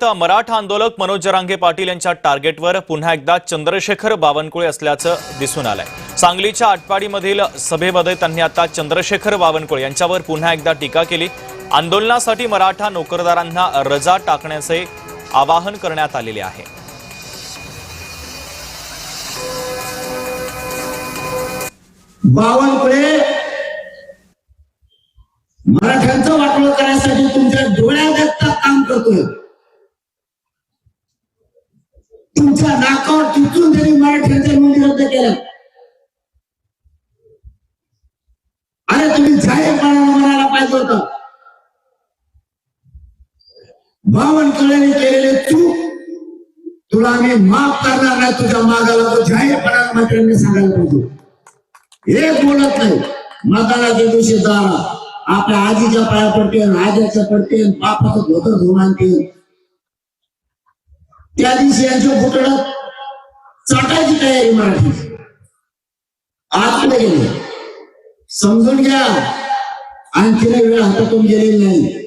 मराठा आंदोलक मनोज जरांगे पाटील यांच्या टार्गेटवर पुन्हा एकदा चंद्रशेखर बावनकुळे असल्याचं दिसून आलंय। सांगलीच्या आटपाडीमधील सभेमध्ये त्यांनी आता चंद्रशेखर बावनकुळे यांच्यावर पुन्हा एकदा टीका केली। आंदोलनासाठी मराठा नोकरदारांना रजा टाकण्याचे आवाहन करण्यात आलेले आहे। बावनकुळे मराठ्यांचं वाटोळं करण्यासाठी तुमच्या डोळ्यात काम करतोय। तुमच्या नाकावर टिचून जरी मराठ्यांच्या नोंदी रद्द केल्या, अरे तुम्ही जाहीरपणाने म्हणायला पाहिजे होतं बावनकुळेने केलेले चूक तुला मी माफ करणार नाही। तुझ्या मागाला तो जाहीरपणाने मंत्र्यांनी सांगायला पाहिजे। एक बोलत नाही, मतदानाच्या दिवशी जाणार आपल्या आजीच्या पाया पडतील, आज्याच्या पडतील, बापाचं धोतर धुवून आणतील। त्या दिवशी यांच्या फुटण्यात चाटायची तयारी मराठी आतमध्ये गेली। समजून घ्या, आणखी वेळ हातातून गेलेली नाही।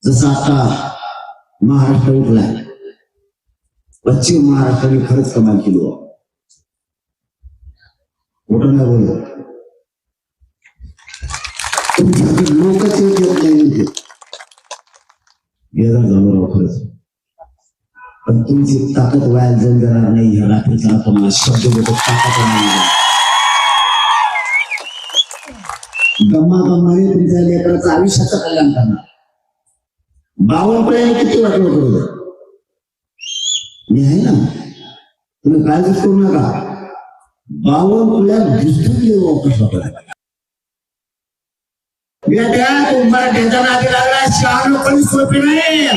जसं आता महाराष्ट्र उठलाय, पश्चिम महाराष्ट्राने खरंच कमाल केली। कुठं नाही बोलत, तुमच्याकडे लोकच येत नाही गेला झालो खरंच, पण तुमची ताकद वाया जाऊन देणार नाही। ह्या रात्रीचा तुम्हाला शब्द देतो, ताकद नाही। गम्माने तुमच्या लेकराचं आयुष्याचं कल्याण करणार। बावनकुळे किती वाटलं करू मी आहे ना, तुम्ही काळजी करू नका। बावनकुळ्या दिसतून येऊ मराठ्यांच्या नादी लागला, शहा लोकांनी सोपे नाही।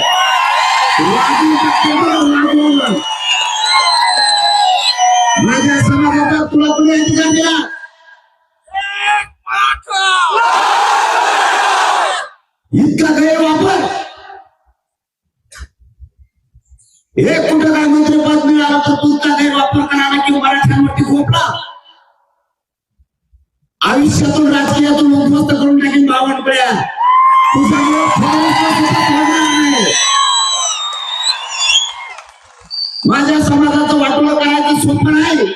माझ्या समाजाचा तुला कोणी अधिकार दिला? इतका गैरवापर, एक कुठं काय मंत्रिपद मिळालं तर तू इतका गैरवापर करायला की मराठ्यांवरती खोपला। आयुष्यातून राजकीयातून उद्ध्वस्त करून टाकेन बावनकुळ्या। माझ्या समाजाचं वाटोळं करायचं सोपं नाही।